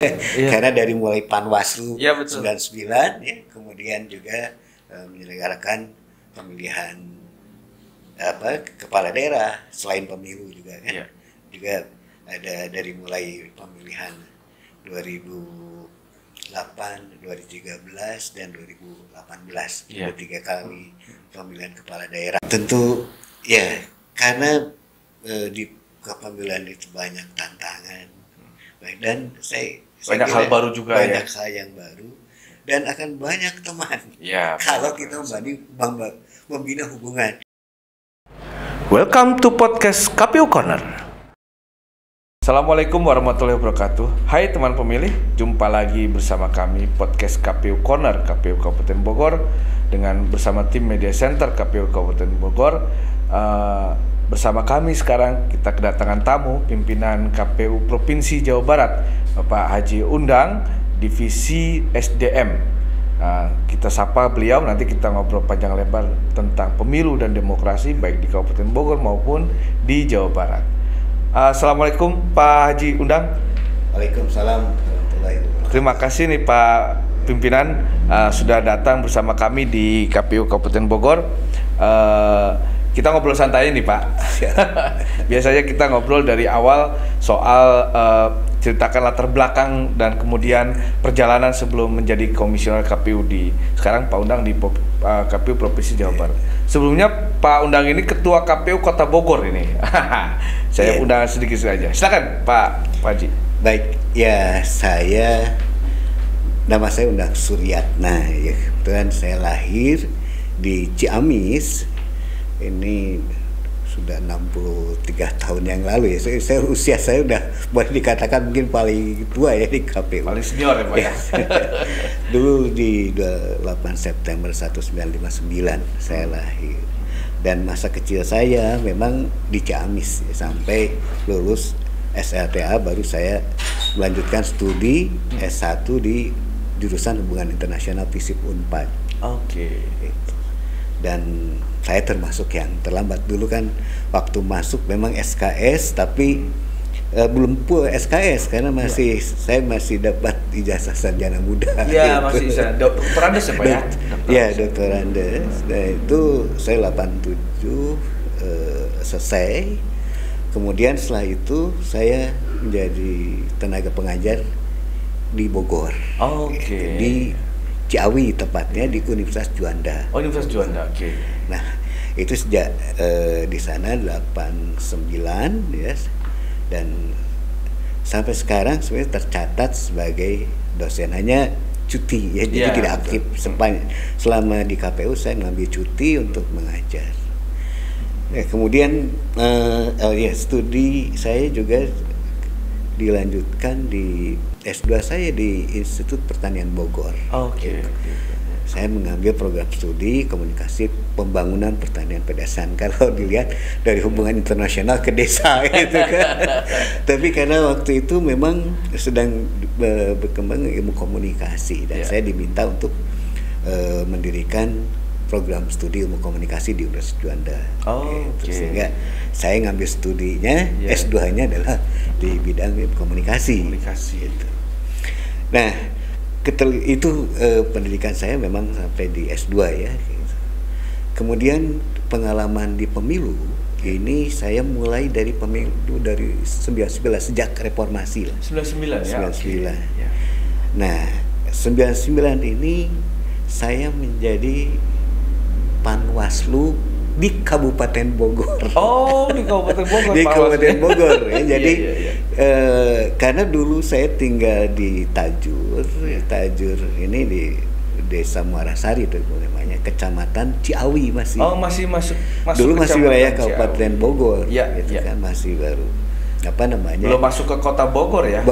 Iya. Karena dari mulai Panwaslu Iya, betul. 99 ya, kemudian juga menyelenggarakan pemilihan kepala daerah selain pemilu juga kan. Iya. Juga ada dari mulai pemilihan 2008, 2013 dan 2018. Iya. Ada 3 kali pemilihan kepala daerah. Tentu ya karena di kepemilian itu banyak tantangan. Dan saya Banyak kira hal baru juga banyak ya. hal yang baru dan akan banyak teman Ya. kalau kita membina hubungan. Welcome to podcast KPU Corner. Assalamualaikum warahmatullahi wabarakatuh. Hai teman pemilih, jumpa lagi bersama kami podcast KPU Corner KPU Kabupaten Bogor dengan bersama tim Media Center KPU Kabupaten Bogor. Bersama kami sekarang kita kedatangan tamu pimpinan KPU Provinsi Jawa Barat, Bapak Haji Undang, Divisi SDM. Kita sapa beliau, nanti kita ngobrol panjang lebar tentang pemilu dan demokrasi baik di Kabupaten Bogor maupun di Jawa Barat. Assalamualaikum Pak Haji Undang. Waalaikumsalam warahmatullahi wabarakatuh. Terima kasih nih Pak Pimpinan sudah datang bersama kami di KPU Kabupaten Bogor. Kita ngobrol santai nih Pak. Biasanya kita ngobrol dari awal soal ceritakan latar belakang dan kemudian perjalanan sebelum menjadi komisioner KPU sekarang Pak Undang di KPU Provinsi Jawa Barat. Sebelumnya Pak Undang ini Ketua KPU Kota Bogor ini. Saya undang sedikit saja. Silakan Pak Haji. Baik, ya nama saya Undang Suryatna ya. Kebetulan saya lahir di Ciamis. Ini sudah 63 tahun yang lalu ya. Usia saya udah boleh dikatakan mungkin paling tua ya di KPU. Paling senior ya Pak ya. Dulu di 28 September 1959 saya lahir. Dan masa kecil saya memang di Ciamis ya, sampai lulus SLTA baru saya melanjutkan studi S1 di jurusan Hubungan Internasional FISIP Unpad. Oke. Dan saya termasuk yang terlambat. Dulu kan waktu masuk memang SKS tapi belum full SKS karena saya masih dapat ijazah sarjana muda. Iya, gitu. masih bisa. Dokter Andes ya Pak ya? Iya, Dokter Andes. Nah, itu saya 87 selesai. Kemudian setelah itu saya menjadi tenaga pengajar di Bogor. Oke. Di Ciawi tepatnya di Universitas Juanda. Oh, Universitas Juanda. Oke. Nah, itu sejak di sana 89 ya. Dan sampai sekarang sebenarnya tercatat sebagai dosen, hanya cuti ya, jadi tidak aktif. Selama di KPU saya mengambil cuti untuk mengajar. Ya, kemudian studi saya juga dilanjutkan di S2 saya di Institut Pertanian Bogor. Oke. Saya mengambil program studi komunikasi pembangunan pertanian pedesaan. Kalau dilihat dari hubungan internasional ke desa itu kan. Tapi karena waktu itu memang sedang berkembang ilmu komunikasi dan saya diminta untuk mendirikan program studi ilmu komunikasi di Universitas Juanda. Sehingga saya ngambil studinya S2-nya adalah di bidang ilmu komunikasi. Gitu. Nah, itu pendidikan saya memang sampai di S2 ya. Kemudian pengalaman di pemilu ini saya mulai dari pemilu dari 99 sejak reformasi lah. 99 ya. 99. Ya. Nah, 99 ini saya menjadi Panwaslu di Kabupaten Bogor. Oh, di Kabupaten Bogor. Di Kabupaten Bogor ya. Jadi karena dulu saya tinggal di Tajur. Tajur ini di Desa Muarasari itu namanya, Kecamatan Ciawi masih. Oh, masih masuk dulu masih wilayah Ciawi. Kabupaten Bogor. Gitu kan masih baru. Apa namanya? Belum masuk ke Kota Bogor ya.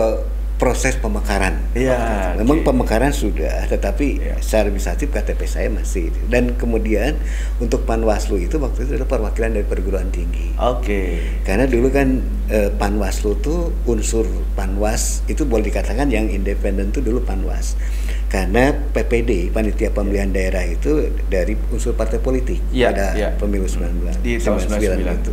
Proses pemekaran. Memang pemekaran sudah, tetapi secara administratif KTP saya masih. Dan kemudian untuk Panwaslu itu waktu itu adalah perwakilan dari perguruan tinggi. Karena dulu kan Panwaslu itu unsur Panwas itu boleh dikatakan yang independen itu dulu Panwas. Karena PPD, Panitia Pemilihan Daerah itu dari unsur partai politik pada pemilu 99 itu.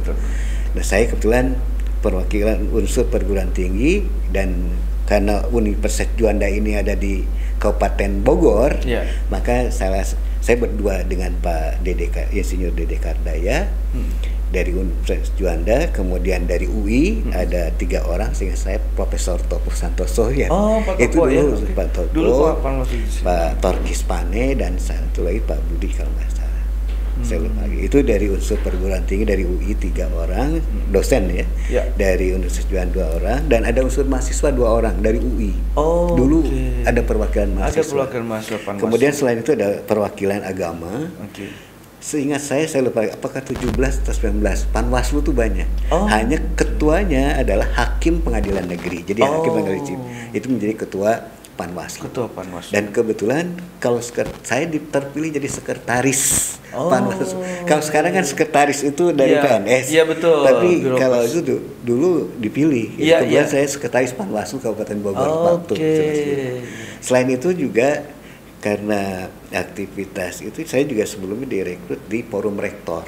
Nah, saya kebetulan perwakilan unsur perguruan tinggi dan karena Universitas Juanda ini ada di Kabupaten Bogor, maka saya berdua dengan Pak Insinyur Dede Kardaya dari Universitas Juanda, kemudian dari UI ada 3 orang, sehingga saya Profesor Toko Santoso ya. Pak itu Toko, dulu ya. Pak Toko, Dulu Pak Torkis Pane, dan satu lagi Pak Budi kalau nggak salah. Saya lupa lagi. Itu dari unsur perguruan tinggi dari UI 3 orang, dosen ya. Dari Universitas Juanda 2 orang, dan ada unsur mahasiswa 2 orang dari UI. Dulu ada perwakilan mahasiswa. Ada perwakilan mahasiswa Panwas. Kemudian selain itu ada perwakilan agama. Seingat saya lupa apakah 17 atau 19. Panwaslu tuh banyak. Hanya ketuanya adalah hakim pengadilan negeri. Jadi hakim pengadilan negeri itu menjadi ketua Panwaslu. Ketua Panwaslu. Dan kebetulan kalau saya terpilih jadi sekretaris Panwaslu. Kalau sekarang kan sekretaris itu dari PNS. Iya betul. Tapi kalau itu dulu dipilih. Kemudian saya sekretaris Panwaslu Kabupaten Bogor waktu. Selain itu juga karena aktivitas itu saya juga sebelumnya direkrut di Forum Rektor.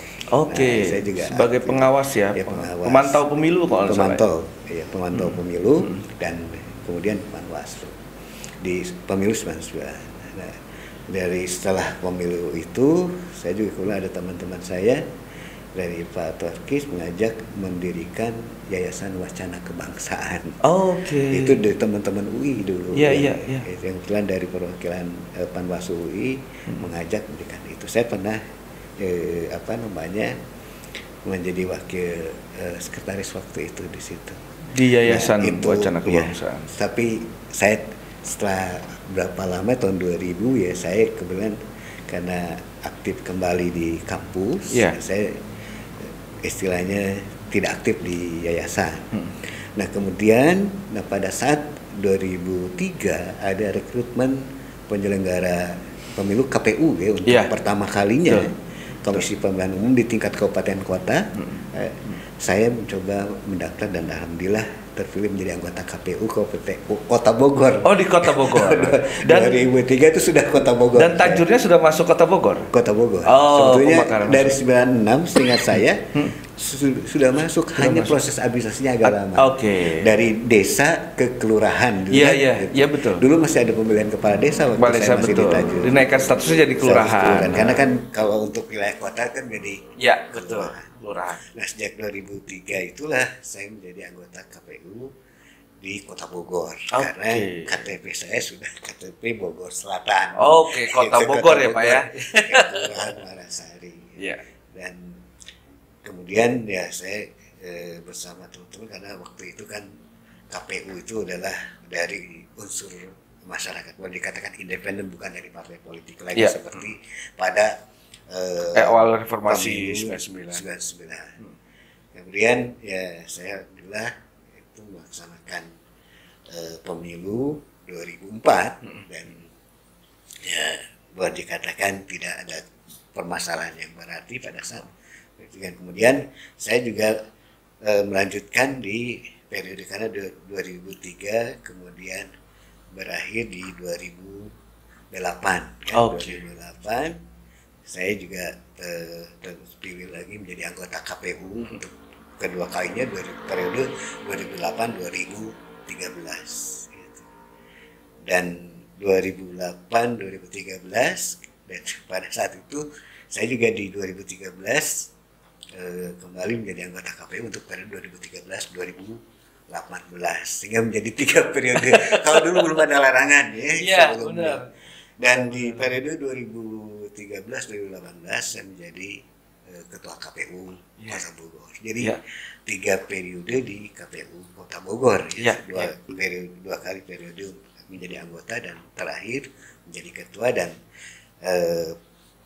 Saya juga sebagai pengawas ya, pengawas. Pemantau pemilu kalau pemantau pemilu dan kemudian Panwaslu di pemilu 99. Nah, dari setelah pemilu itu saya juga kemudian ada teman-teman saya dari Pak Torkis mengajak mendirikan Yayasan Wacana Kebangsaan. Itu dari teman-teman UI dulu. Yang kebetulan dari perwakilan Panwaslu UI mengajak mendirikan itu. Saya pernah menjadi wakil sekretaris waktu itu di situ. Di Yayasan Wacana Kebangsaan. Tapi saya setelah berapa lama tahun 2000 ya saya kebetulan karena aktif kembali di kampus, saya istilahnya tidak aktif di yayasan. Nah kemudian pada saat 2003 ada rekrutmen penyelenggara pemilu KPU ya untuk pertama kalinya Komisi Pemilihan Umum di tingkat kabupaten kota. Saya mencoba mendaftar dan alhamdulillah terpilih menjadi anggota KPU Kota Bogor. Di Kota Bogor. Dan 2003 itu sudah Kota Bogor. Dan tajurnya sudah masuk Kota Bogor. Kota Bogor. Sebetulnya dari 96 seingat saya sudah masuk, hanya proses administrasinya agak lama. Dari desa ke kelurahan. Iya betul. Dulu masih ada pemilihan kepala desa waktu saya masih di Tajur. Dinaikkan statusnya jadi kelurahan. Karena kan kalau untuk wilayah kota kan jadi betul. Kelurahan. Nah sejak 2003 itulah saya menjadi anggota KPU di Kota Bogor karena KTP saya sudah KTP Bogor Selatan. Kota Bogor ya Pak ya. Kelurahan Marasari. Dan kemudian saya bersama teman-teman karena waktu itu kan KPU itu adalah dari unsur masyarakat, boleh dikatakan independen, bukan dari partai politik lagi seperti pada awal reformasi 99. Kemudian saya alhamdulillah itu melaksanakan pemilu 2004 dan boleh dikatakan tidak ada permasalahan yang berarti pada saat itu. Kemudian saya juga melanjutkan di periode karena 2003 kemudian berakhir di 2008 kan. 2008 saya juga terpilih lagi menjadi anggota KPU untuk kedua kalinya periode 2008-2013 gitu. Dan 2008-2013 dan pada saat itu saya juga di 2013 kembali menjadi anggota KPU untuk periode 2013-2018 sehingga menjadi 3 periode. Kalau dulu belum ada larangan sebelumnya. Dan di periode 2013-2018 saya menjadi ketua KPU Kota Bogor. Jadi 3 periode di KPU Kota Bogor. Dua kali periode menjadi anggota dan terakhir menjadi ketua. Dan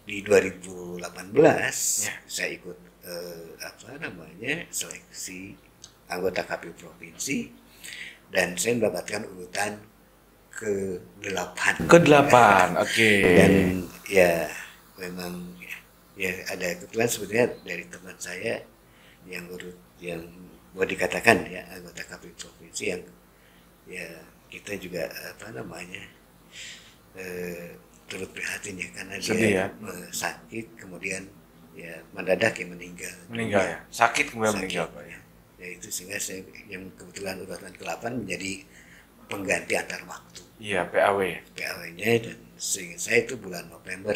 di 2018 saya ikut seleksi anggota KPU provinsi dan saya mendapatkan urutan ke-8. Dan memang ada kebetulan sebenarnya dari teman saya yang boleh dikatakan anggota KPU provinsi yang kita juga turut prihatin karena dia sakit kemudian mendadak meninggal sakit kemudian meninggal itu sehingga saya yang kebetulan urutan ke-8 menjadi pengganti antar waktu. Iya, PAW. PAW-nya, dan seingat saya itu bulan November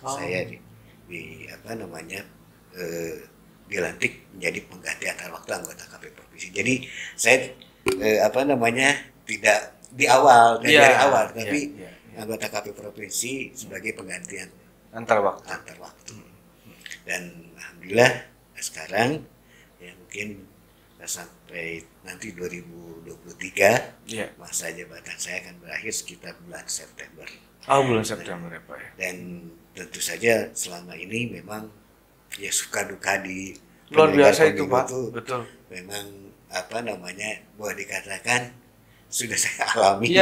saya dilantik menjadi pengganti antar waktu anggota KPU provinsi. Jadi saya tidak di awal dari awal, tapi anggota KPU provinsi sebagai penggantian antar waktu. Dan alhamdulillah sekarang ya mungkin sampai nanti 2023 masa jabatan saya akan berakhir sekitar bulan September. Bulan September ya Pak ya. Dan tentu saja selama ini memang ya suka duka di luar biasa itu Pak. Betul. Memang boleh dikatakan sudah saya alami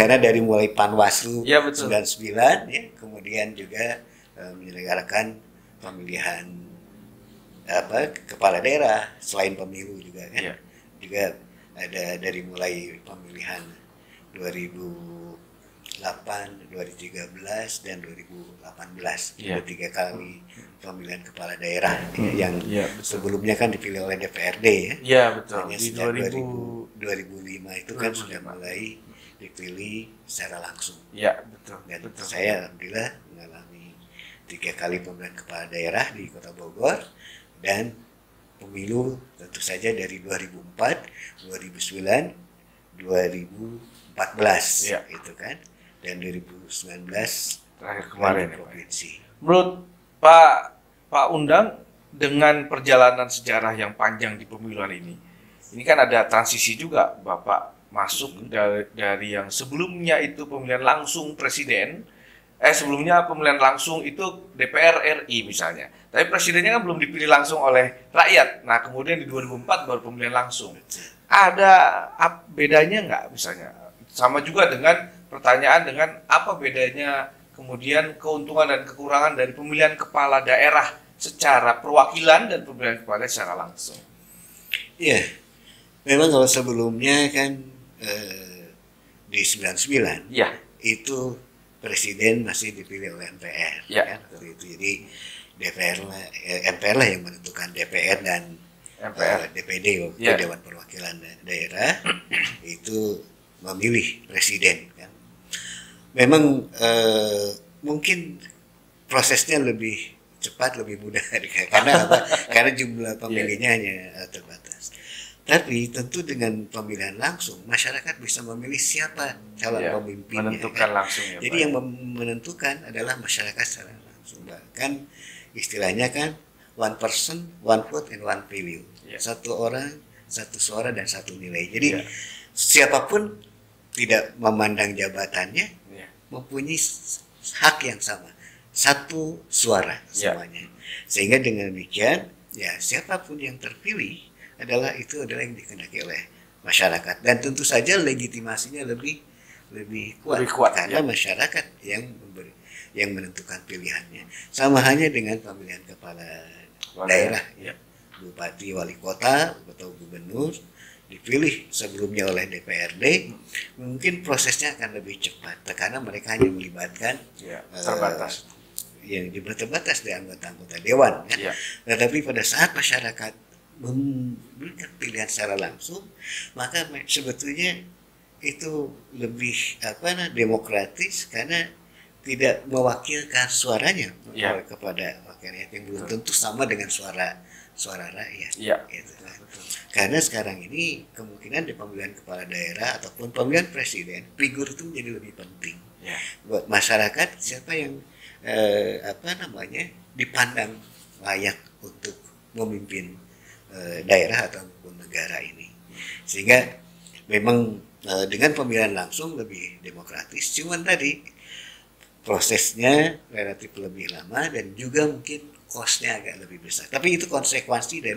karena dari mulai Panwaslu 99 ya, kemudian juga menyelenggarakan pemilihan kepala daerah selain pemilu juga kan. Juga ada dari mulai pemilihan 2008, 2013 dan 2018. Ada 3 kali pemilihan kepala daerah yang sebelumnya kan dipilih oleh DPRD ya. Iya betul. Hanya sejak 2005 itu kan sudah mulai dipilih secara langsung. Iya betul. Dan saya alhamdulillah mengalami 3 kali pemilihan kepala daerah di Kota Bogor, dan pemilu tentu saja dari 2004, 2009, 2014 itu kan, dan 2019 terakhir kemarin provinsi. Menurut Pak Undang, dengan perjalanan sejarah yang panjang di pemiluan ini kan ada transisi juga, Bapak masuk dari yang sebelumnya itu pemilihan langsung presiden. Sebelumnya pemilihan langsung itu DPR RI misalnya. Tapi presidennya kan belum dipilih langsung oleh rakyat. Nah kemudian di 2004 baru pemilihan langsung. Ada bedanya nggak misalnya? Sama juga dengan pertanyaan dengan apa bedanya kemudian keuntungan dan kekurangan dari pemilihan kepala daerah secara perwakilan dan pemilihan kepala daerah secara langsung. Iya, memang kalau sebelumnya kan di 99 itu presiden masih dipilih oleh MPR kan waktu itu. Jadi MPR lah yang menentukan DPR dan DPD Dewan Perwakilan Daerah itu memilih presiden kan. Memang mungkin prosesnya lebih cepat, lebih mudah karena jumlah pemilihnya hanya terbatas. Tapi tentu dengan pemilihan langsung masyarakat bisa memilih siapa calon pemimpinnya. Menentukan langsung ya. Jadi yang menentukan adalah masyarakat secara langsung. Bahkan istilahnya kan one person, one vote and one value. Satu orang, satu suara dan satu nilai. Jadi siapapun tidak memandang jabatannya mempunyai hak yang sama. Satu suara semuanya. Sehingga dengan demikian siapapun yang terpilih adalah yang dikehendaki oleh masyarakat, dan tentu saja legitimasinya lebih kuat karena masyarakat yang menentukan pilihannya. Sama halnya dengan pemilihan kepala daerah bupati, wali kota atau gubernur dipilih sebelumnya oleh DPRD, mungkin prosesnya akan lebih cepat karena mereka hanya melibatkan terbatas dari anggota-anggota dewan Tetapi pada saat masyarakat memberikan pilihan secara langsung, maka sebetulnya itu lebih demokratis karena tidak mewakilkan suaranya kepada rakyat yang belum tentu sama dengan suara rakyat. Gitu kan. Karena sekarang ini kemungkinan di pemilihan kepala daerah ataupun pemilihan presiden, figur itu menjadi lebih penting buat masyarakat. Siapa yang dipandang layak untuk memimpin daerah ataupun negara ini, sehingga memang dengan pemilihan langsung lebih demokratis. Cuman tadi prosesnya relatif lebih lama dan juga mungkin cost-nya agak lebih besar. Tapi itu konsekuensi dari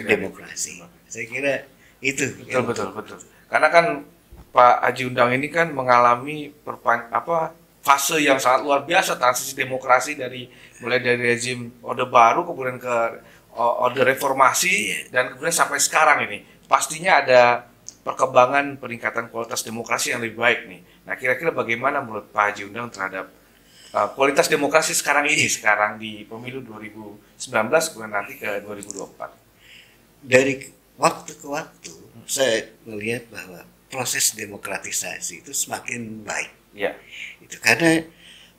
demokrasi. Saya kira itu. Betul. Karena kan Pak Haji Undang ini kan mengalami fase yang sangat luar biasa, transisi demokrasi mulai dari rezim Orde Baru kemudian ke Orde Reformasi dan kemudian sampai sekarang ini. Pastinya ada perkembangan peningkatan kualitas demokrasi yang lebih baik nih. Nah, kira-kira bagaimana menurut Pak Haji Undang terhadap kualitas demokrasi sekarang di pemilu 2019 kemudian nanti ke 2024? Dari waktu ke waktu saya melihat bahwa proses demokratisasi itu semakin baik. Ya. Itu karena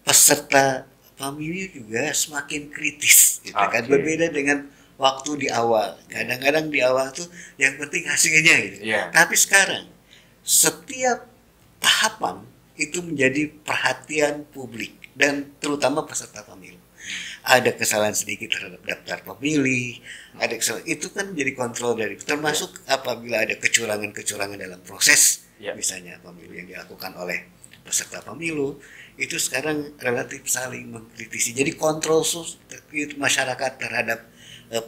peserta pemilu juga semakin kritis, gitu kan. Berbeda dengan waktu di awal. Kadang-kadang di awal tuh yang penting hasilnya gitu. Ya. Tapi sekarang setiap tahapan itu menjadi perhatian publik dan terutama peserta pemilu. Ada kesalahan sedikit terhadap daftar pemilih, ada kesalahan itu kan menjadi kontrol dari, termasuk apabila ada kecurangan-kecurangan dalam proses, misalnya pemilu yang dilakukan oleh peserta pemilu, itu sekarang relatif saling mengkritisi. Jadi kontrol masyarakat terhadap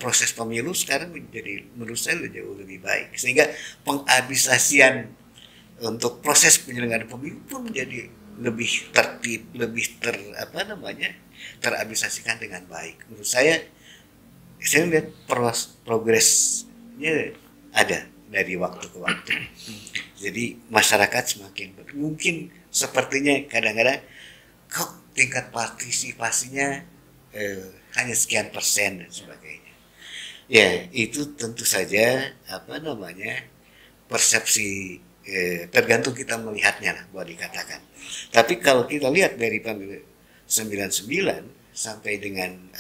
proses pemilu sekarang menjadi menurut saya jauh lebih baik, sehingga penghabisasian untuk proses penyelenggaraan pemilu pun menjadi lebih tertib, lebih terhabisasikan dengan baik. Menurut saya lihat progresnya ada dari waktu ke waktu. Jadi masyarakat semakin mungkin sepertinya kadang-kadang kok tingkat partisipasinya hanya sekian persen dan sebagainya. Ya itu tentu saja persepsi tergantung kita melihatnya lah, boleh dikatakan. Tapi kalau kita lihat dari pemilu 99 sampai dengan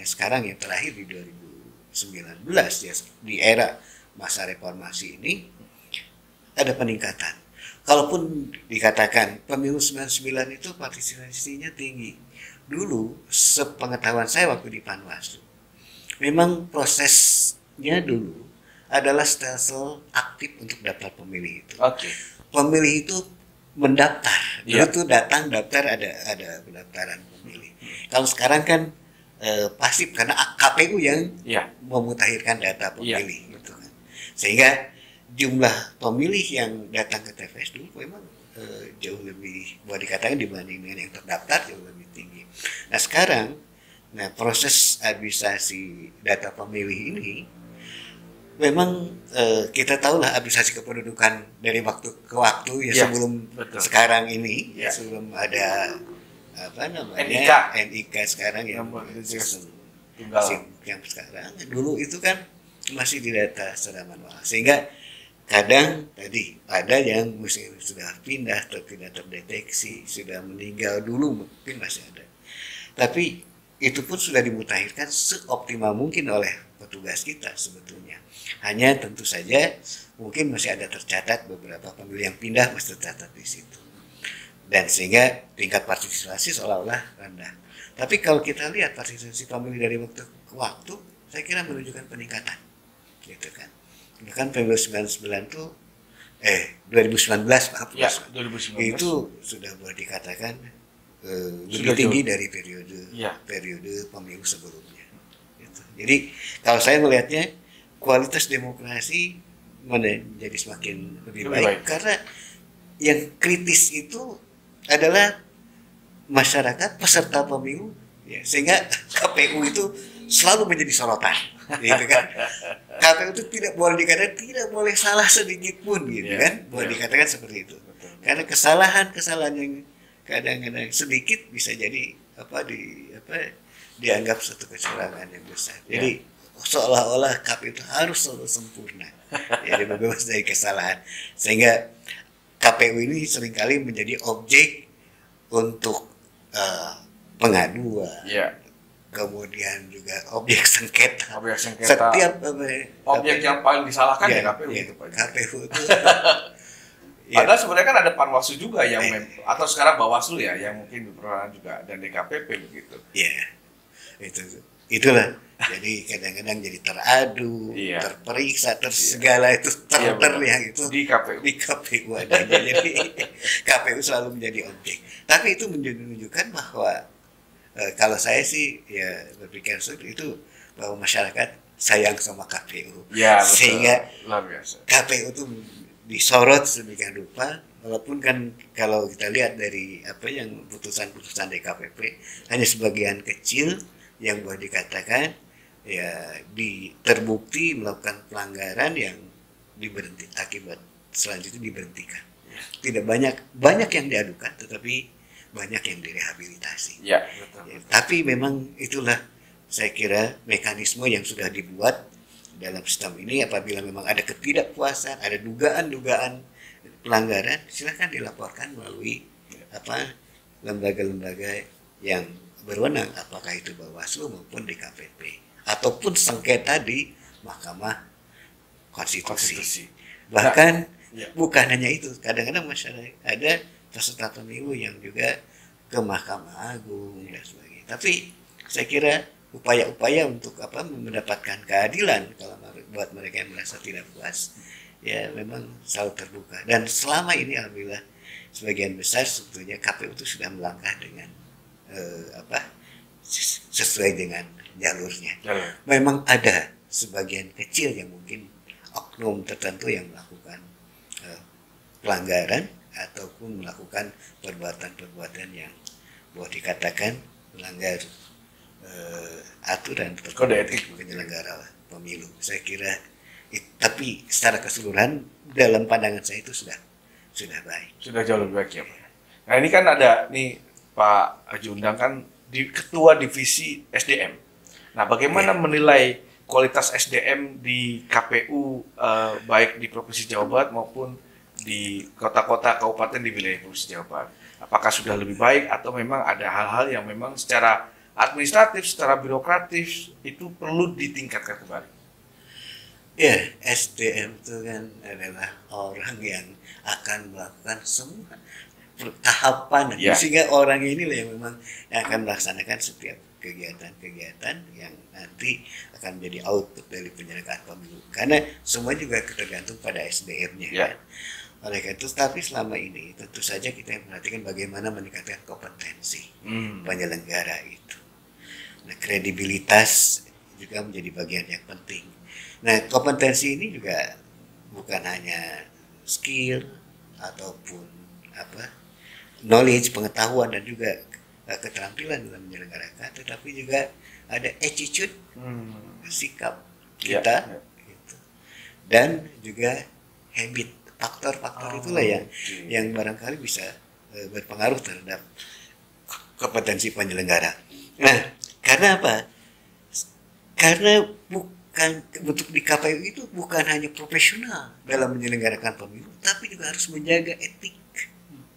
sekarang yang terakhir di 2019 ya, di era masa reformasi ini ada peningkatan. Kalaupun dikatakan pemilu 99 itu partisipasinya tinggi, dulu sepengetahuan saya waktu di Panwaslu memang prosesnya dulu adalah stelsel aktif untuk daftar pemilih itu. Pemilih itu mendaftar, dulu tuh datang daftar, ada pendaftaran pemilih. Kalau sekarang kan pasif karena KPU yang memutakhirkan data pemilih, gitu kan. Sehingga jumlah pemilih yang datang ke TPS dulu memang jauh lebih, boleh dikatakan dibanding dengan yang terdaftar jauh lebih tinggi. Nah sekarang, proses administrasi data pemilih ini memang kita tahu lah administrasi kependudukan dari waktu ke waktu sebelum sekarang ini, sebelum ada NIK sekarang yang sekarang, dulu itu kan masih di data secara manual, sehingga kadang tadi ada yang sudah pindah atau tidak terdeteksi, sudah meninggal, dulu mungkin masih ada, tapi itu pun sudah dimutakhirkan seoptimal mungkin oleh petugas kita sebetulnya. Hanya tentu saja mungkin masih ada tercatat beberapa pemilih yang pindah, masih tercatat di situ. Dan sehingga tingkat partisipasi seolah-olah rendah. Tapi kalau kita lihat partisipasi pemilih dari waktu ke waktu, saya kira menunjukkan peningkatan. Gitu kan. Bahkan pemilu 2019 maaf, 2019 itu sudah boleh dikatakan lebih tinggi dari periode pemilu sebelumnya. Gitu. Jadi kalau saya melihatnya kualitas demokrasi menjadi semakin lebih baik karena yang kritis itu adalah masyarakat peserta pemilu, sehingga KPU itu selalu menjadi sorotan, gitu kan. KPU itu tidak boleh dikatakan tidak boleh salah sedikit pun, gitu kan, boleh dikatakan seperti itu. Karena kesalahan yang kadang-kadang sedikit bisa jadi dianggap satu kecurangan yang besar. Jadi seolah-olah KPU itu harus selalu sempurna, jadi bebas dari kesalahan, sehingga KPU ini seringkali menjadi objek untuk pengaduan, kemudian juga objek sengketa. Setiap objek yang paling disalahkan KPU itu, Pak. KPU itu. Padahal sebenarnya kan ada Panwaslu juga yang atau sekarang Bawaslu yang mungkin berperan juga, dan DKPP begitu. Itulah. Jadi kadang-kadang jadi teradu, terperiksa, segala itu yang itu di KPU adanya. Jadi KPU selalu menjadi objek. Tapi itu menunjukkan bahwa kalau saya sih berpikir seperti itu, bahwa masyarakat sayang sama KPU. Sehingga KPU itu disorot sedemikian rupa, walaupun kan kalau kita lihat dari yang putusan-putusan DKPP hanya sebagian kecil yang boleh dikatakan terbukti melakukan pelanggaran yang akibat selanjutnya diberhentikan. Tidak banyak yang diadukan, tetapi banyak yang direhabilitasi. Tapi memang itulah saya kira mekanisme yang sudah dibuat dalam sistem ini. Apabila memang ada ketidakpuasan, ada dugaan-dugaan pelanggaran silakan dilaporkan melalui lembaga-lembaga yang berwenang, apakah itu Bawaslu maupun DKPP ataupun sengketa di Mahkamah Konstitusi. Bahkan bukan hanya itu, kadang-kadang masyarakat ada peserta pemilu yang juga ke Mahkamah Agung dan sebagainya. Tapi saya kira upaya-upaya untuk mendapatkan keadilan kalau buat mereka yang merasa tidak puas, ya memang selalu terbuka. Dan selama ini alhamdulillah sebagian besar sebetulnya KPU itu sudah melangkah dengan sesuai dengan jalurnya. Memang ada sebagian kecil yang mungkin oknum tertentu yang melakukan pelanggaran ataupun melakukan perbuatan-perbuatan yang boleh dikatakan melanggar aturan kode etik penyelenggara pemilu. Saya kira tapi secara keseluruhan dalam pandangan saya itu sudah baik. Sudah jauh lebih baik ya Pak. Nah ini kan ada nih Pak Haji Undang kan ketua divisi SDM. Nah bagaimana menilai kualitas SDM di KPU baik di Provinsi Jawa Barat maupun di kota-kota kabupaten di wilayah Provinsi Jawa Barat? Apakah sudah lebih baik atau memang ada hal-hal yang memang secara administratif, secara birokratif itu perlu ditingkatkan kembali? Ya, SDM itu kan adalah orang yang akan melakukan semua tahapan, sehingga orang inilah yang memang akan melaksanakan setiap kegiatan-kegiatan yang nanti akan menjadi output dari penyelenggaraan pemilu. Karena semua juga tergantung pada SDM-nya. Kan? Oleh karena itu, tapi selama ini tentu saja kita memperhatikan bagaimana meningkatkan kompetensi penyelenggara itu. Nah, kredibilitas juga menjadi bagian yang penting. Nah, kompetensi ini juga bukan hanya skill ataupun knowledge, pengetahuan dan juga keterampilan dalam menyelenggarakan, tetapi juga ada attitude, sikap kita, gitu. Dan juga habit, faktor-faktor itulah yang barangkali bisa berpengaruh terhadap kompetensi penyelenggara. Nah, karena apa? Karena untuk di KPU itu bukan hanya profesional dalam menyelenggarakan pemilu, tapi juga harus menjaga etik.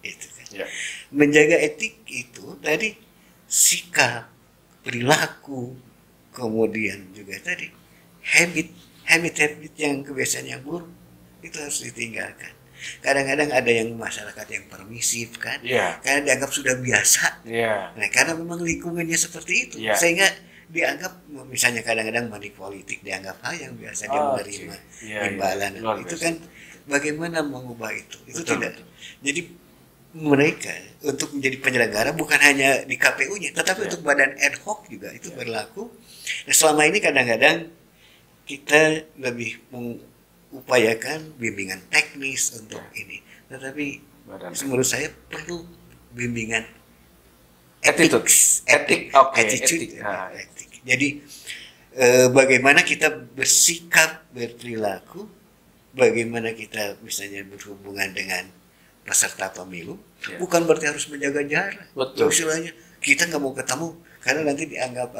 Itu kan. Menjaga etik itu tadi sikap, perilaku, kemudian juga tadi habit yang kebiasaan yang buruk itu harus ditinggalkan. Kadang-kadang ada yang masyarakat yang permisif kan, karena dianggap sudah biasa. Nah, karena memang lingkungannya seperti itu, sehingga dianggap misalnya kadang-kadang money politik dianggap hal yang biasa dia menerima imbalan. Itu kan bagaimana mengubah itu? Itu tidak. Jadi mereka untuk menjadi penyelenggara bukan hanya di KPU-nya, tetapi untuk badan ad hoc juga itu berlaku. Nah, selama ini kadang-kadang kita lebih mengupayakan bimbingan teknis untuk ini, tetapi menurut saya perlu bimbingan etik. Jadi bagaimana kita bersikap, berperilaku, bagaimana kita misalnya berhubungan dengan peserta pemilu, bukan berarti harus menjaga jarak. Istilahnya kita nggak mau ketemu karena nanti dianggap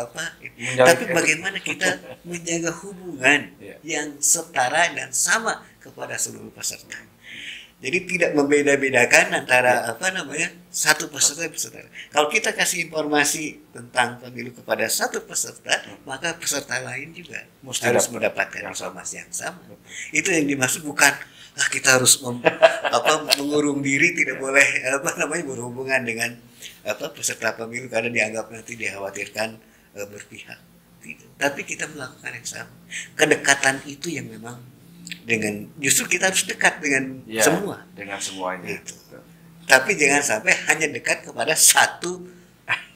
tapi bagaimana kita menjaga hubungan yang setara dan sama kepada seluruh peserta. Jadi tidak membeda-bedakan antara satu peserta. Kalau kita kasih informasi tentang pemilu kepada satu peserta, maka peserta lain juga harus mendapatkan informasi yang sama. Itu yang dimaksud, bukan kita harus mengurung diri, tidak boleh berhubungan dengan peserta pemilu karena dianggap nanti dikhawatirkan berpihak. Tapi kita melakukan yang sama. Kedekatan itu yang memang justru kita harus dekat dengan semua. Dengan semuanya. Gitu. Tapi jangan sampai hanya dekat kepada satu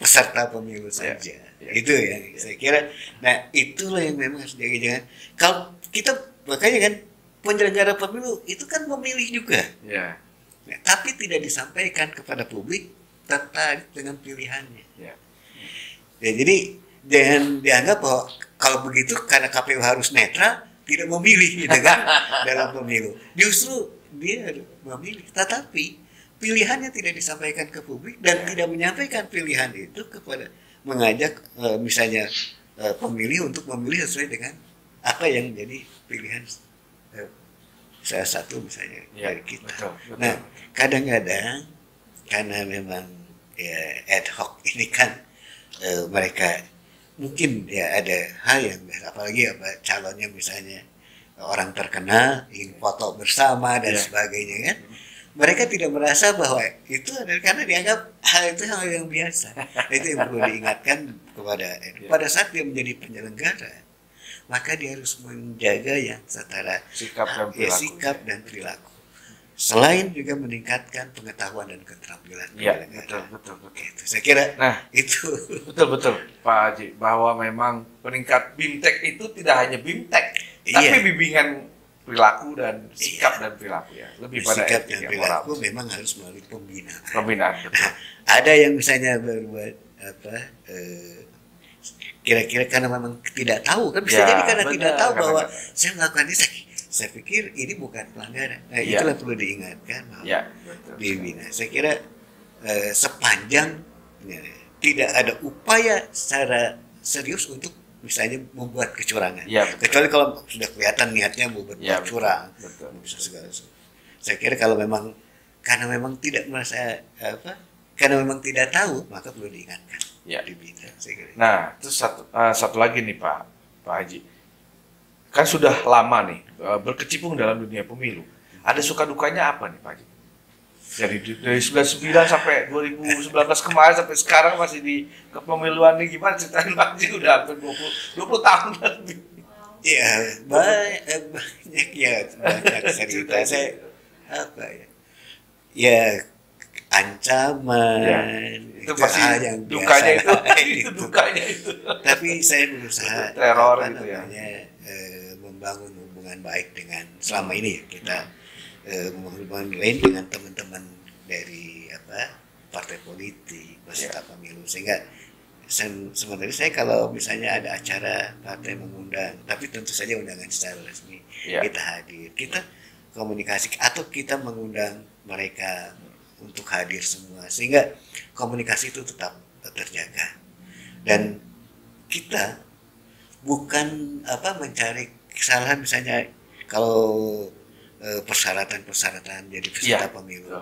peserta pemilu saja. Itu ya saya kira. Nah, itulah yang memang harus jangan. Kalau kita makanya kan penyelenggara pemilu itu kan memilih juga. Nah, tapi tidak disampaikan kepada publik terkait dengan pilihannya. Jadi jangan dianggap bahwa kalau begitu karena KPU harus netral, tidak memilih gitu kan dalam pemilu. Justru dia memilih, tetapi pilihannya tidak disampaikan ke publik dan tidak menyampaikan pilihan itu kepada mengajak misalnya pemilih untuk memilih sesuai dengan apa yang menjadi pilihan salah satu misalnya dari kita. Betul, betul. Nah, kadang-kadang karena memang ya ad hoc ini kan mereka mungkin ya ada hal yang apalagi calonnya misalnya orang terkenal ingin foto bersama dan sebagainya kan. Mereka tidak merasa bahwa itu adalah karena dianggap hal itu hal yang biasa. Itu yang perlu diingatkan pada saat dia menjadi penyelenggara, maka dia harus menjaga yang setara sikap dan perilaku. Selain juga meningkatkan pengetahuan dan keterampilan penyelenggara. Betul. Itu saya kira. Nah, itu betul Pak Haji, bahwa memang peningkat BIMTEK itu tidak hanya BIMTEK, tapi bimbingan perilaku dan sikap dan perilaku ya, lebih pada sikap dan perilaku memang harus melalui pembinaan. Betul. Ada yang misalnya berbuat kira-kira karena memang tidak tahu kan, bisa jadi karena tidak tahu bahwa saya melakukan ini, saya pikir ini bukan pelanggaran. Nah, itulah perlu diingatkan bahwa dibina. Saya kira sepanjang tidak ada upaya secara serius untuk misalnya membuat kecurangan, kecuali kalau sudah kelihatan niatnya mau berbuat curang, bisa segala sesuatu. Saya kira kalau memang karena memang tidak merasa karena memang tidak tahu, maka perlu diingatkan. Dibina, saya kira. Nah, terus satu lagi nih Pak Haji, kan sudah lama nih berkecimpung dalam dunia pemilu. Ada suka dukanya apa nih Pak Haji? Dari 99 sampai 2019 kemarin sampai sekarang masih di kepemiluan nih, gimana ceritain Pak Haji? Udah hampir 20 tahun lebih. Iya, banyak cerita. Saya ancaman, itu pasti hal yang dukanya itu dukanya itu. Tapi saya berusaha teror membangun hubungan baik dengan selama ini kita membangun lain dengan teman-teman dari partai politik, peserta pemilu, sehingga sebenarnya saya kalau misalnya ada acara partai mengundang, tapi tentu saja undangan secara resmi, kita hadir, kita komunikasi atau kita mengundang mereka untuk hadir semua, sehingga komunikasi itu tetap terjaga. Dan kita bukan mencari kesalahan, misalnya kalau persyaratan jadi peserta pemilu.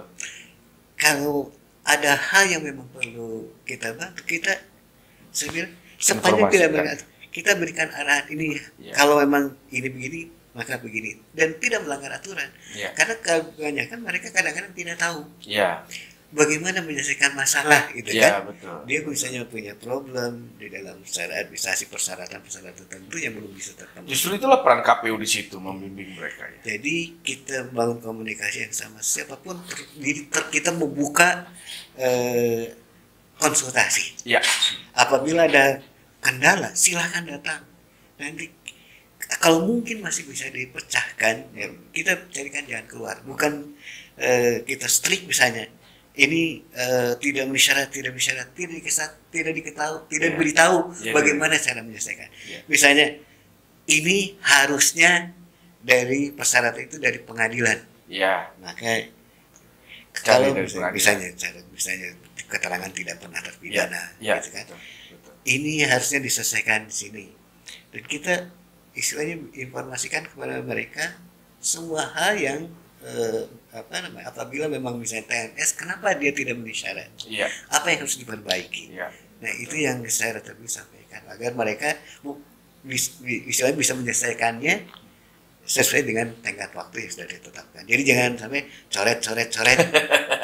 Kalau ada hal yang memang perlu kita bantu, kita sepanjang tidak kita berikan arahan ini. Kalau memang ini begini, maka begini, dan tidak melanggar aturan. Karena kebanyakan mereka kadang-kadang tidak tahu bagaimana menyelesaikan masalah, gitu kan. Betul. Dia misalnya punya problem di dalam secara administrasi persyaratan tertentu yang belum bisa terpenuhi. Justru itulah peran KPU di situ, membimbing mereka. Jadi kita membangun komunikasi yang sama siapapun, kita membuka konsultasi. Apabila ada kendala, silakan datang. Nanti kalau mungkin masih bisa dipecahkan, kita carikan jalan keluar. Bukan kita strict misalnya. Ini tidak bersyarat, tidak diketahui, tidak diberitahu bagaimana cara menyelesaikan. Misalnya ini harusnya dari persyaratan itu dari pengadilan. Maka kalau misalnya keterangan tidak pernah terpidana, gitu kan. Ini harusnya diselesaikan di sini. Dan kita istilahnya informasikan kepada mereka semua hal yang apabila memang misalnya TNS, kenapa dia tidak memenuhi syarat? Apa yang harus diperbaiki? Nah, itu yang saya tetap sampaikan agar mereka istilahnya bisa menyelesaikannya sesuai dengan tenggat waktu yang sudah ditetapkan. Jadi jangan sampai coret,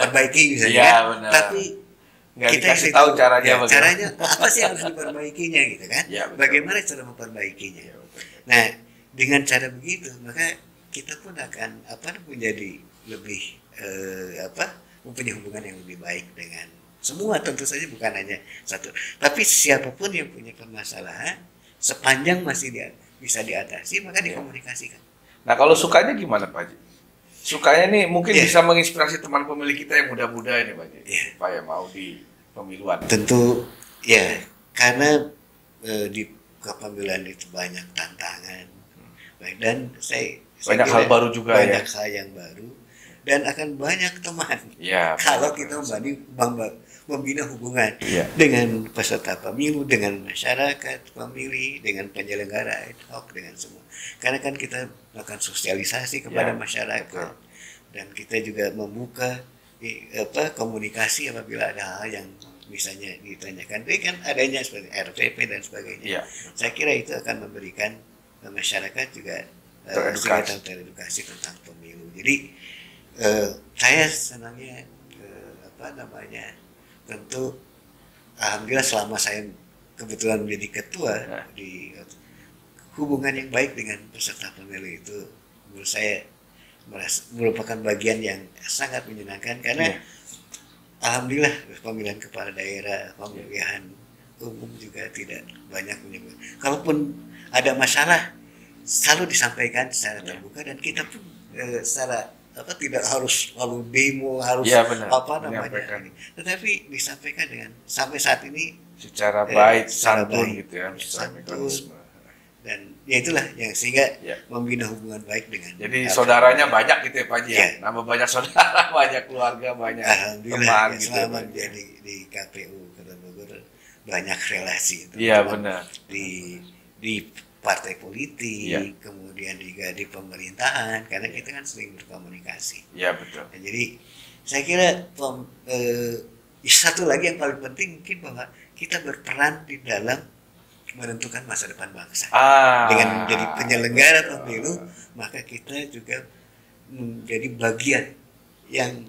perbaiki misalnya. Tapi kita kasih tahu caranya apa sih yang harus diperbaikinya, gitu kan? Bagaimana cara memperbaikinya? Nah, dengan cara begitu maka kita pun akan menjadi lebih mempunyai hubungan yang lebih baik dengan semua, tentu saja bukan hanya satu, tapi siapapun yang punya permasalahan sepanjang masih bisa diatasi maka dikomunikasikan. Nah, kalau sukanya gimana Pak Haji? Sukanya nih mungkin bisa menginspirasi teman pemilih kita yang muda-muda ini Pak Haji, supaya mau di pemiluan. Tentu karena di kepemiluan itu banyak tantangan, dan saya banyak hal baru juga, banyak hal yang baru, dan akan banyak teman Ya, kalau benar, kita benar. membina hubungan Iya. dengan peserta pemilu, dengan masyarakat pemilih, dengan penyelenggara ad hoc, dengan semua. Karena kan kita melakukan sosialisasi kepada Ya, masyarakat betul. dan kita juga membuka komunikasi apabila ada hal yang misalnya ditanyakan. Jadi kan adanya seperti RPP dan sebagainya. Iya. Saya kira itu akan memberikan masyarakat juga Teredukasi. teredukasi tentang pemilu. Jadi saya senangnya tentu alhamdulillah selama saya kebetulan menjadi ketua Nah. di hubungan yang baik dengan peserta pemilu itu menurut saya merupakan bagian yang sangat menyenangkan karena alhamdulillah pemilihan kepala daerah, pemilihan umum juga tidak banyak menyebut. Kalaupun ada masalah selalu disampaikan secara terbuka dan kita pun secara tidak harus lalu demo harus Ya, benar. namanya ini. Tetapi disampaikan dengan sampai saat ini Secara baik, secara santun baik, gitu ya, secara santun. mekanisme. Dan ya itulah yang sehingga Ya. membina hubungan baik dengan Jadi saudaranya banyak gitu ya Pak Haji ya. Ya. Nambah banyak saudara, banyak keluarga, banyak alhamdulillah teman ya, gitu. selama Pak Haji. menjadi di KPU Kota Bogor banyak relasi itu. Iya, benar. Di partai politik, Ya. kemudian juga di pemerintahan karena kita kan sering berkomunikasi. Iya, betul. Nah, jadi saya kira satu lagi yang paling penting mungkin bahwa kita berperan di dalam menentukan masa depan bangsa. Dengan menjadi penyelenggara pemilu, maka kita juga menjadi bagian yang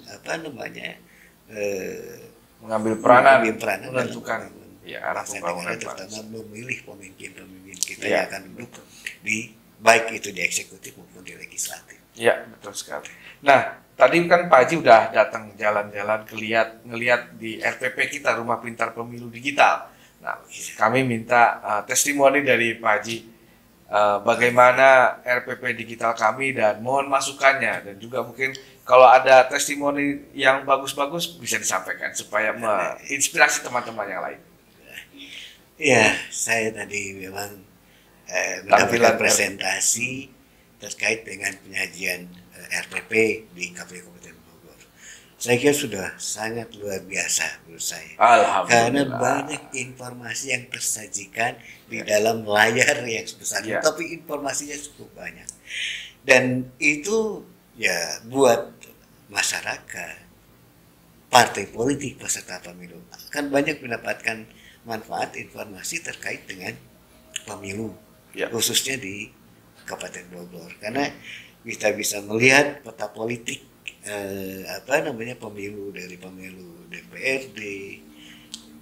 mengambil peranan, peranan menentukan dalam ya arah bangsa pembangunan negara, terutama bangsa. memilih pemimpin-pemimpin kita Ya, yang akan duduk di baik itu di eksekutif maupun di legislatif. Iya, betul sekali. Nah, tadi kan Pak Haji udah datang jalan-jalan ngelihat di RPP kita, Rumah Pintar Pemilu Digital. Nah, kami minta testimoni dari Pak Haji bagaimana RPP digital kami dan mohon masukannya dan juga mungkin kalau ada testimoni yang bagus-bagus bisa disampaikan supaya menginspirasi teman-teman yang lain. Ya, saya tadi memang Tampilan mendapatkan presentasi terkait dengan penyajian RPP di KPU Kabupaten Bogor. Saya kira sudah sangat luar biasa menurut saya. Alhamdulillah. Karena banyak informasi yang tersajikan di dalam layar yang sebesar itu, tapi informasinya cukup banyak. Dan itu ya buat masyarakat, partai politik, peserta pemilu akan banyak mendapatkan manfaat informasi terkait dengan pemilu, khususnya di Kabupaten Bogor. Karena kita bisa melihat peta politik pemilu dari pemilu DPRD,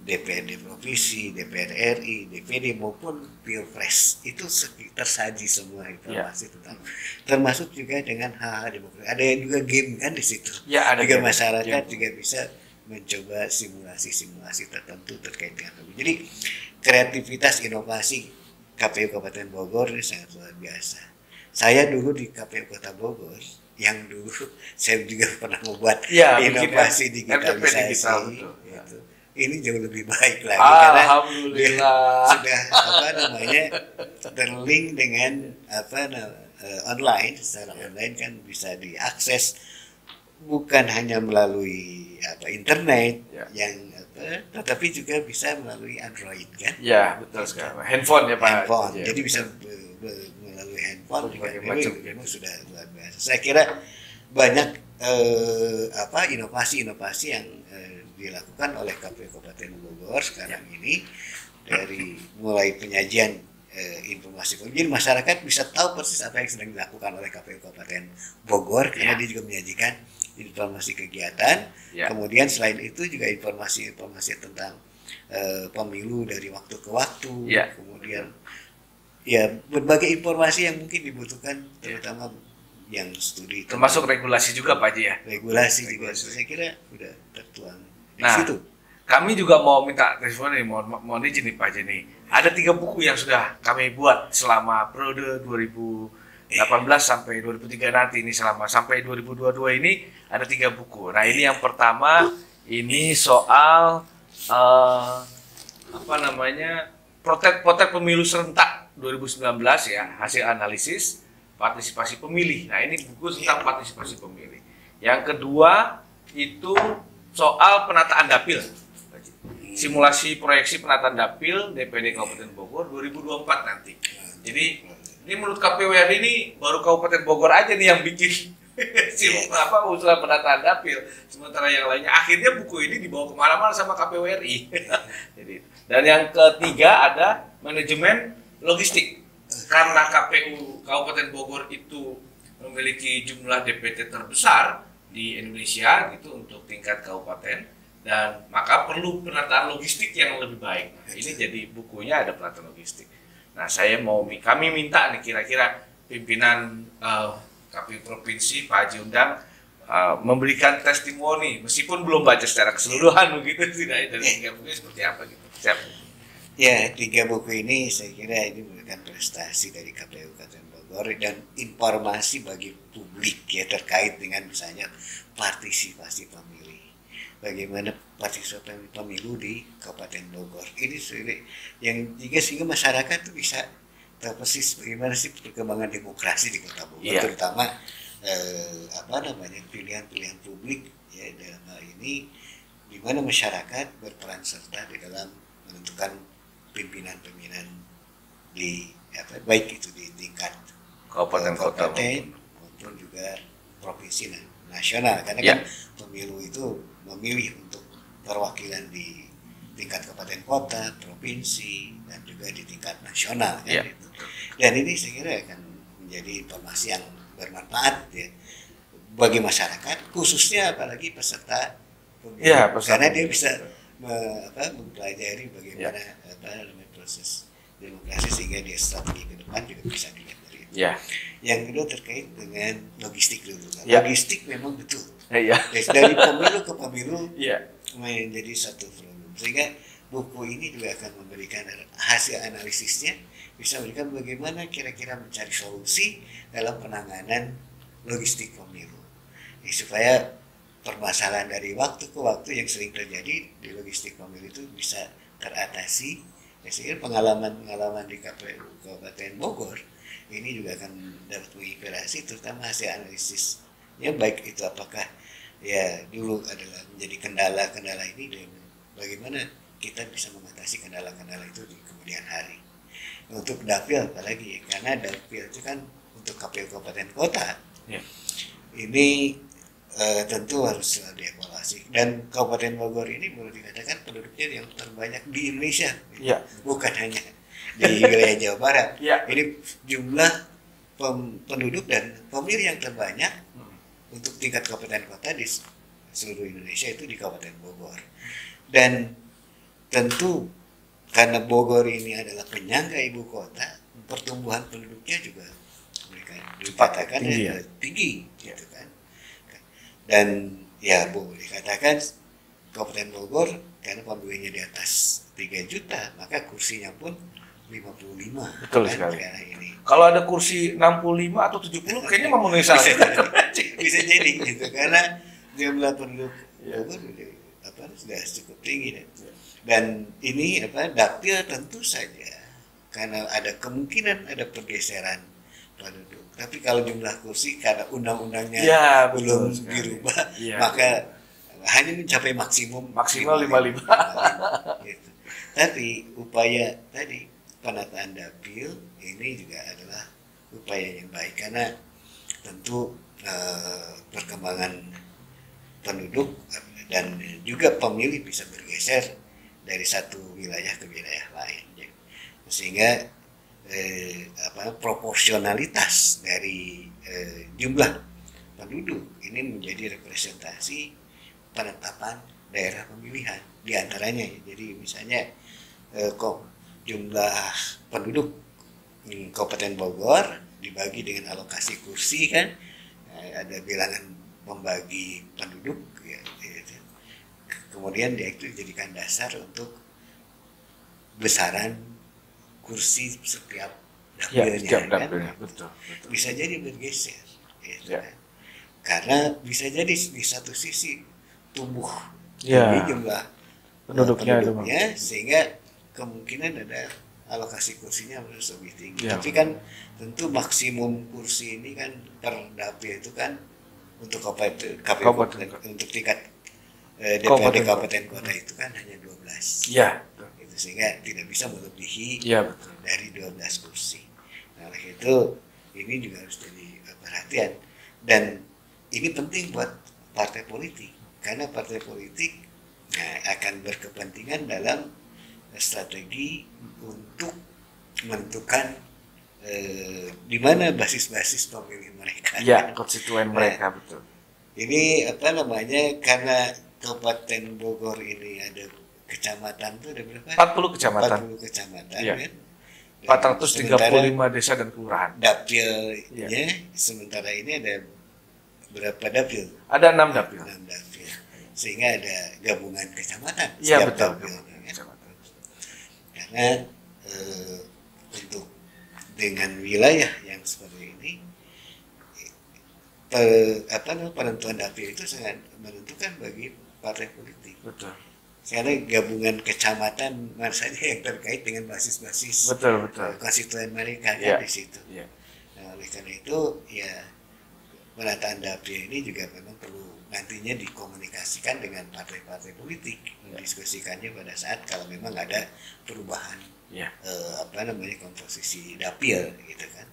DPRD provinsi, DPR RI, DPD maupun Pilpres itu tersaji semua informasi tentang, termasuk juga dengan hal-hal demokrasi. Ada juga game kan di situ. Ya, ada juga game. masyarakat juga bisa mencoba simulasi-simulasi tertentu terkait dengan pemilu. Jadi kreativitas inovasi KPU Kabupaten Bogor ini sangat luar biasa. Saya dulu di KPU Kota Bogor yang dulu saya juga pernah membuat inovasi digitalisasi gitu. Ini jauh lebih baik lagi karena sudah terlink dengan online, secara online kan bisa diakses bukan hanya melalui internet tetapi juga bisa melalui Android kan? Ya, betul sekali. Handphone ya Pak. Handphone. Jadi bisa melalui handphone juga memang sudah luar biasa. Saya kira banyak inovasi-inovasi yang dilakukan oleh KPU Kabupaten Bogor sekarang ini, dari mulai penyajian informasi. Jadi masyarakat bisa tahu persis apa yang sedang dilakukan oleh KPU Kabupaten Bogor karena dia juga menyajikan informasi kegiatan. Kemudian selain itu juga informasi-informasi tentang pemilu dari waktu ke waktu. Kemudian berbagai informasi yang mungkin dibutuhkan, terutama yang studi. Termasuk regulasi juga Pak Haji ya. Regulasi juga. Saya kira sudah tertuang di situ. Kami juga mau minta testimoni, mohon izin nih Pak Haji nih. Ada 3 buku yang sudah kami buat selama periode 2018 sampai 2003 nanti ini, sampai 2022 ini ada 3 buku. Nah, ini yang pertama ini soal Protek Pemilu Serentak 2019 ya, hasil analisis partisipasi pemilih. Nah, ini buku tentang partisipasi pemilih. Yang kedua itu soal penataan dapil. Simulasi proyeksi penataan dapil DPD Kabupaten Bogor 2024 nanti. Jadi ini menurut KPU RI ini baru Kabupaten Bogor aja nih yang bikin usulan penataan dapil. Sementara yang lainnya akhirnya buku ini dibawa kemana-mana sama KPU RI. Jadi, dan yang ketiga ada manajemen logistik. Karena KPU Kabupaten Bogor itu memiliki jumlah DPT terbesar di Indonesia gitu untuk tingkat kabupaten, dan maka perlu penataan logistik yang lebih baik. Nah, ini jadi bukunya ada penataan logistik. Nah, kami minta nih kira-kira pimpinan KPU Provinsi Pak Haji Undang memberikan testimoni meskipun belum baca secara keseluruhan begitu, tidak dari 3 buku seperti apa gitu. Siap. Ya, 3 buku ini saya kira ini merupakan prestasi dari KPU Kabupaten Bogor dan informasi bagi publik ya terkait dengan misalnya partisipasi pemilih. Bagaimana partisipasi pemilu di Kabupaten Bogor. Ini yang juga sehingga masyarakat tuh bisa tahu persis bagaimana sih perkembangan demokrasi di Kota Bogor, terutama pilihan-pilihan publik ya dalam hal ini di mana masyarakat berperan serta di dalam menentukan pimpinan-pimpinan di baik itu di tingkat kabupaten maupun juga provinsi nasional, karena kan pemilu itu memilih untuk perwakilan di tingkat kabupaten kota, provinsi, dan juga di tingkat nasional kan gitu. Dan ini saya kira akan menjadi informasi yang bermanfaat ya bagi masyarakat, khususnya apalagi peserta pemilu, karena dia bisa mempelajari bagaimana proses demokrasi sehingga dia strategi ke depan juga bisa dilihat dari itu. Yang kedua terkait dengan logistik dulu. Logistik memang betul. Dari pemilu ke pemilu menjadi satu problem. Sehingga buku ini juga akan memberikan hasil analisisnya, bisa memberikan bagaimana kira-kira mencari solusi dalam penanganan logistik pemilu. Supaya permasalahan dari waktu ke waktu yang sering terjadi di logistik pemilu itu bisa teratasi. Saya kira pengalaman di KPU Kabupaten Bogor ini juga akan dapat menginspirasi, terutama hasil analisisnya, baik itu apakah ya dulu adalah menjadi kendala ini dan bagaimana kita bisa mengatasi kendala-kendala itu di kemudian hari. Untuk dapil apalagi, karena dapil itu kan untuk KPU Kabupaten Kota ini tentu harus dievaluasi, dan Kabupaten Bogor ini boleh dikatakan penduduknya yang terbanyak di Indonesia, bukan hanya di wilayah Jawa Barat. Ini jumlah penduduk dan pemilih yang terbanyak untuk tingkat kabupaten kota di seluruh Indonesia itu di Kabupaten Bogor. Dan tentu karena Bogor ini adalah penyangga ibu kota, pertumbuhan penduduknya juga mereka dikatakan tinggi gitu kan. Dan ya boleh dikatakan Kabupaten Bogor karena pemilihnya di atas 3 juta, maka kursinya pun 55. Betul kan, sekali. Ini. Kalau ada kursi 65 atau 70 kayaknya memenuhi syarat. Bisa jadi gitu, karena jumlah penduduk Bogor sudah cukup tinggi dan ini dapil tentu saja karena ada kemungkinan ada pergeseran penduduk. Tapi kalau jumlah kursi karena undang-undangnya belum dirubah, maka hanya mencapai maksimal 55. Gitu. Tapi upaya tadi penataan dapil ini juga adalah upaya yang baik, karena tentu perkembangan penduduk dan juga pemilih bisa bergeser dari satu wilayah ke wilayah lain, sehingga proporsionalitas dari jumlah penduduk ini menjadi representasi penetapan daerah pemilihan diantaranya. Jadi misalnya jumlah penduduk Kabupaten Bogor dibagi dengan alokasi kursi kan, ada bilangan pembagi penduduk ya, kemudian dia itu dijadikan dasar untuk besaran kursi setiap dapilnya, kan? Betul. Bisa jadi bergeser kan? Karena bisa jadi di satu sisi tumbuh jumlah penduduknya sehingga kemungkinan ada alokasi kursinya harus lebih tinggi. Tapi kan tentu maksimum kursi ini kan per dapil itu kan untuk KPU Kabupaten. untuk tingkat DPRD Kabupaten. kabupaten kota itu kan hanya 12. Iya. Itu sehingga tidak bisa melebihi Iya, betul. dari 12 kursi. Nah, oleh itu ini juga harus jadi perhatian, dan ini penting buat partai politik karena partai politik akan berkepentingan dalam strategi untuk menentukan di mana basis-basis pemilih mereka. Iya, konstituen mereka, betul. Ini apa namanya, karena Kabupaten Bogor ini ada kecamatan tuh ada berapa? 40 kecamatan. 40 kecamatan Iya. kan. 435 desa dan kelurahan. Dapilnya Iya. sementara ini ada berapa dapil? Ada 6 dapil. 6 dapil. Sehingga ada gabungan kecamatan Iya, setiap betul. dapilnya kan. Kecamatan. Karena untuk dengan wilayah yang seperti ini penentuan dapil itu sangat menentukan bagi partai politik. Betul. Karena gabungan kecamatan maksudnya yang terkait dengan basis-basis Betul. konstituen mereka kan Iya. di situ. Iya. Nah, oleh karena itu ya penataan dapil ini juga memang perlu nantinya dikomunikasikan dengan partai-partai politik, mendiskusikannya pada saat kalau memang ada perubahan Iya. komposisi dapil gitu kan.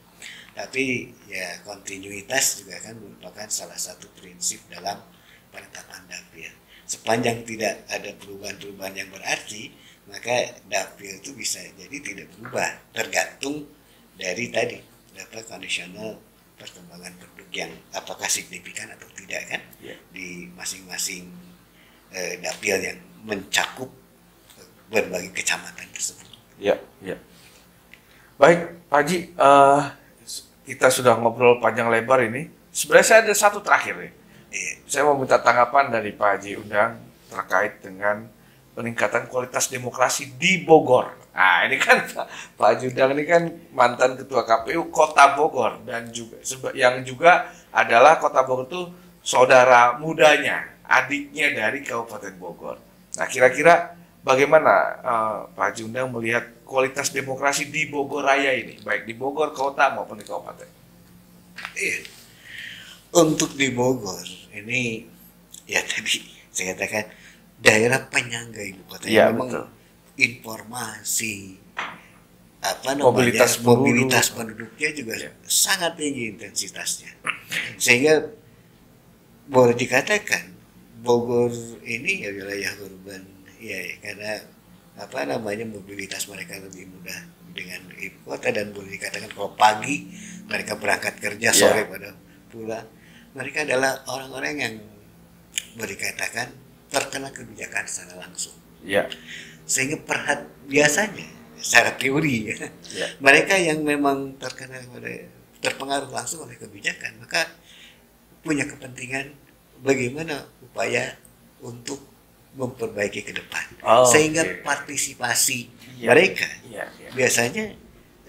Tapi ya kontinuitas juga kan merupakan salah satu prinsip dalam penetapan dapil. Sepanjang tidak ada perubahan-perubahan yang berarti, maka dapil itu bisa jadi tidak berubah, tergantung dari tadi kondisional perkembangan penduduk yang apakah signifikan atau tidak kan di masing-masing dapil yang mencakup berbagai kecamatan tersebut. Ya. Baik, Pak Haji, kita sudah ngobrol panjang lebar ini. Sebenarnya saya ada satu terakhir nih. Saya mau minta tanggapan dari Pak Haji Undang terkait dengan peningkatan kualitas demokrasi di Bogor. Nah, ini kan Pak Haji Undang ini kan mantan Ketua KPU Kota Bogor dan juga yang juga adalah Kota Bogor itu saudara mudanya, adiknya dari Kabupaten Bogor. Nah, kira-kira bagaimana Pak Haji Undang melihat kualitas demokrasi di Bogor Raya ini, baik di Bogor Kota maupun di Kabupaten? Iya. Untuk di Bogor ini ya tadi saya katakan daerah penyangga ibu kota Ya, memang betul. informasi Mobilitas penduduknya juga Ya. sangat tinggi intensitasnya, sehingga boleh dikatakan Bogor ini ya wilayah urban ya karena mobilitas mereka lebih mudah dengan ibu kota, dan boleh dikatakan kalau pagi mereka berangkat kerja, sore pada pulang, mereka adalah orang-orang yang boleh dikatakan terkena kebijakan secara langsung. Ya. Sehingga biasanya secara teori mereka yang memang terpengaruh langsung oleh kebijakan, maka punya kepentingan bagaimana upaya untuk memperbaiki ke depan. Sehingga partisipasi mereka biasanya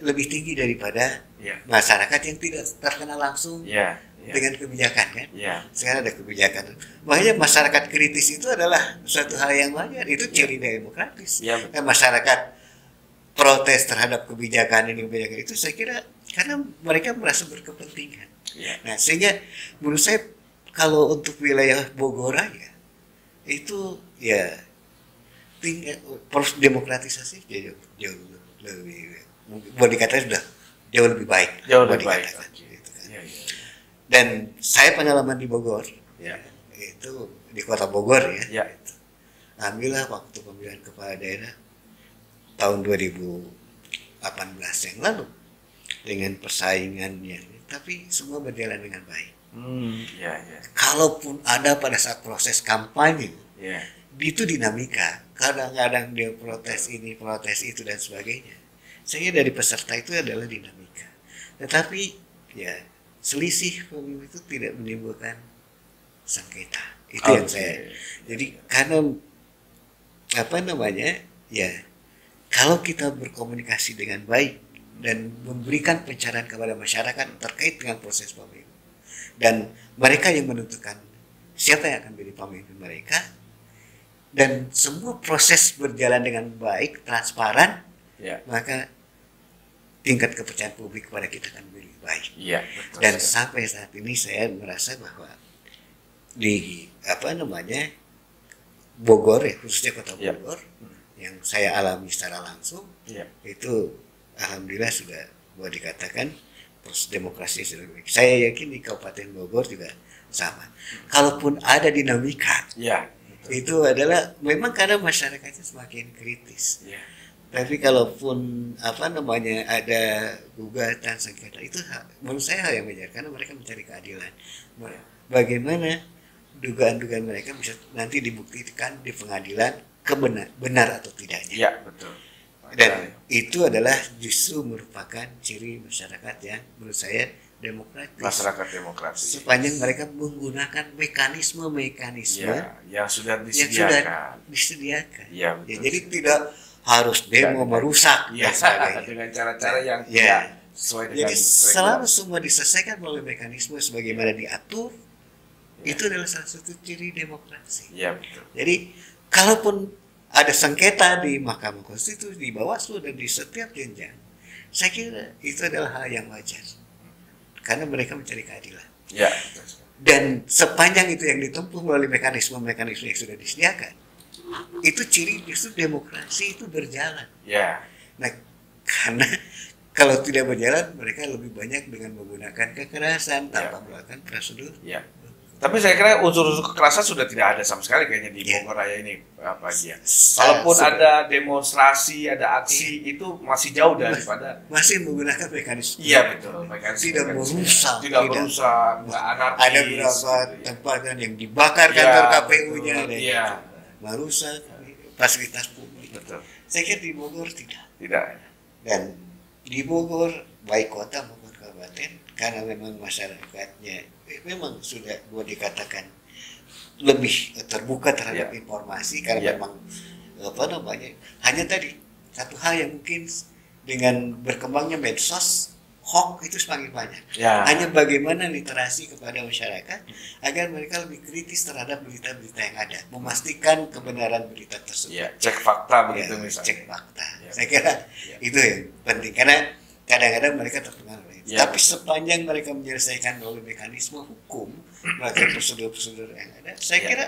lebih tinggi daripada masyarakat yang tidak terkena langsung dengan kebijakan kan. Sekarang ada kebijakan. Makanya masyarakat kritis itu adalah suatu hal yang wajar. Itu ciri demokratis. Masyarakat protes terhadap kebijakan itu saya kira karena mereka merasa berkepentingan. Nah, sehingga menurut saya kalau untuk wilayah Bogor Raya itu ya tingkat proses demokratisasi jauh lebih boleh dikatakan sudah jauh lebih baik. Jauh lebih baik. Gitu kan. Dan saya pengalaman di Bogor, itu di Kota Bogor ya. Alhamdulillah waktu pemilihan kepala daerah tahun 2018 yang lalu dengan persaingannya, tapi semua berjalan dengan baik. Kalaupun ada pada saat proses kampanye, itu dinamika. Kadang-kadang dia protes ini, protes itu dan sebagainya. Sehingga dari peserta itu adalah dinamika. Tetapi ya selisih pemilu itu tidak menimbulkan sengketa. Itu yang saya. Jadi karena kalau kita berkomunikasi dengan baik dan memberikan pencerahan kepada masyarakat terkait dengan proses pemilu, dan mereka yang menentukan siapa yang akan menjadi pemimpin mereka, dan semua proses berjalan dengan baik, transparan, maka tingkat kepercayaan publik kepada kita akan lebih baik. Betul. Dan sampai saat ini saya merasa bahwa di apa namanya Bogor ya, khususnya kota Bogor yang saya alami secara langsung itu alhamdulillah sudah boleh dikatakan proses demokrasi sudah baik. Saya yakin di Kabupaten Bogor juga sama. Kalaupun ada dinamika, itu adalah memang karena masyarakatnya semakin kritis. Tapi kalaupun apa namanya ada gugatan sengketa itu menurut saya hal yang wajar karena mereka mencari keadilan. Bagaimana dugaan-dugaan mereka bisa nanti dibuktikan di pengadilan benar atau tidaknya. Iya, betul. Dan itu adalah justru merupakan ciri masyarakat yang menurut saya demokratis. Masyarakat demokratis. Sepanjang mereka menggunakan mekanisme yang sudah disediakan. Ya, jadi tidak harus demo merusak dan sebagainya. Dengan cara-cara yang sesuai dengan jadi selalu semua diselesaikan melalui mekanisme sebagaimana diatur. Itu adalah salah satu ciri demokrasi. Iya, betul. Jadi kalaupun ada sengketa di Mahkamah Konstitusi, di Bawaslu dan di setiap jenjang, saya kira itu adalah hal yang wajar. Karena mereka mencari keadilan. Ya. Dan sepanjang itu yang ditempuh melalui mekanisme-mekanisme yang sudah disediakan, itu ciri justru demokrasi itu berjalan. Ya. Nah, karena kalau tidak berjalan, mereka lebih banyak dengan menggunakan kekerasan tanpa melakukan prosedur. Ya. Tapi saya kira unsur-unsur kekerasan sudah tidak ada sama sekali kayaknya di Bogor Raya ini, Pak Haji. Kalaupun ada demonstrasi, ada aksi, itu masih jauh daripada masih menggunakan mekanisme. Iya, betul. Mekanisme tidak merusak, nggak anarkis. Ada beberapa tempat kan yang dibakar kantor KPU-nya, merusak fasilitas publik. Betul. Saya kira di Bogor tidak. Dan di Bogor baik kota maupun kabupaten, karena memang masyarakatnya memang sudah boleh dikatakan lebih terbuka terhadap informasi karena memang apa namanya hanya tadi satu hal yang mungkin dengan berkembangnya medsos hoax itu semakin banyak. Hanya bagaimana literasi kepada masyarakat agar mereka lebih kritis terhadap berita-berita yang ada, memastikan kebenaran berita tersebut. Cek fakta begitu misalnya. Cek fakta. Saya kira itu yang penting karena kadang-kadang mereka terpengaruh. Tapi sepanjang mereka menyelesaikan melalui mekanisme hukum, melalui prosedur-prosedur yang ada, saya kira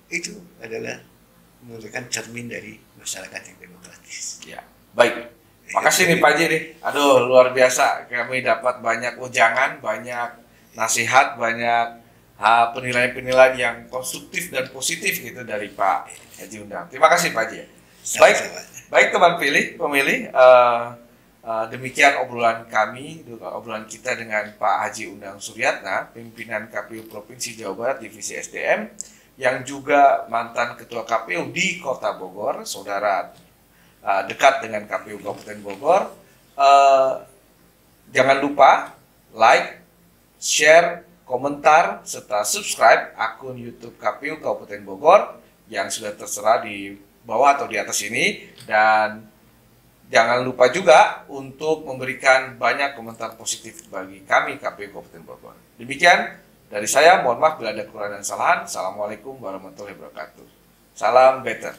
itu adalah memberikan cermin dari masyarakat yang demokratis. Ya, baik. Makasih nih Pak Haji nih. Aduh, luar biasa. Kami dapat banyak ujangan, banyak nasihat, banyak penilaian-penilaian yang konstruktif dan positif gitu dari Pak Haji Undang. Terima kasih Pak Haji. Baik teman pemilih. Demikian obrolan kita dengan Pak Haji Undang Suryatna, pimpinan KPU Provinsi Jawa Barat Divisi SDM, yang juga mantan Ketua KPU di Kota Bogor, saudara dekat dengan KPU Kabupaten Bogor. Jangan lupa like, share, komentar, serta subscribe akun YouTube KPU Kabupaten Bogor yang sudah tertera di bawah atau di atas ini, dan jangan lupa juga untuk memberikan banyak komentar positif bagi kami KPU Kabupaten Bogor. Demikian dari saya, mohon maaf bila ada kekurangan dan kesalahan. Assalamualaikum warahmatullahi wabarakatuh. Salam better.